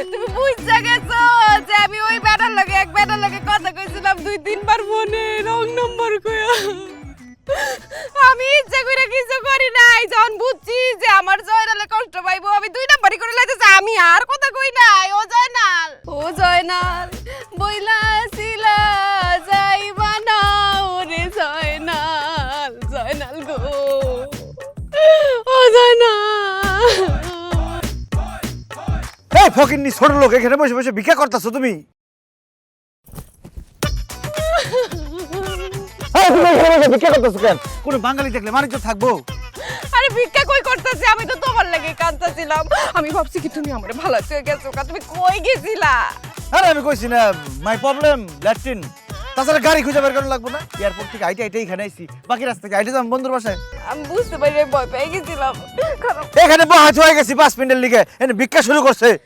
তুমি বুঝতে গেছো যে আমি ওই ব্যাটার লগে এক ব্যাটার লগে কথা কইছিলাম 2-3 বার ফোনে রং নম্বর কইয়া। আমি ইচ্ছা করে কিছু করি নাই, যখন বুঝছি যে আমার জয়নালে কষ্ট পাইবো আমি 2 নাম্বারই করে লাইতেছি। আমি আর কথা কই নাই। ও জয়নাল বইলা ছিলা যাইবা না ওরে জয়নাল, জয়নাল গো ও জয়নাল। এই ফকিন্নি ছোট লোক, এখানে বসে বসে ভিক্ষা করতেছো তুমি? ভিক্ষা করতেছো কেন? কোন বাঙালি দেখলে মানিজ্য থাকবো? আরে ভিক্ষা কই করতেছি, আমি তো তোমার লাগে কাঁদতেছিলাম। আমি ভাবছি কি তুমি আমারে ভালো হয়ে গেছো, তুমি কই গেছিলা? আরে আমি কইছি না মাই প্রবলেম ল্যাট্রিন। তাছাড়া গাড়ি খুঁজে বের করা লাগবো না, এয়ারপোর্ট থেকে আইটে আইটে এখানে আইছি, বাকি রাস্তা থেকে আইটে যাম বন্ধুর বাসায়। আমি বুঝতে পারি ভয় পেয়ে গেছিলাম। এখানে বহাত হয়ে গেছি 5 মিনিটের লিগে, এনে ভিক্ষা শুরু করছে।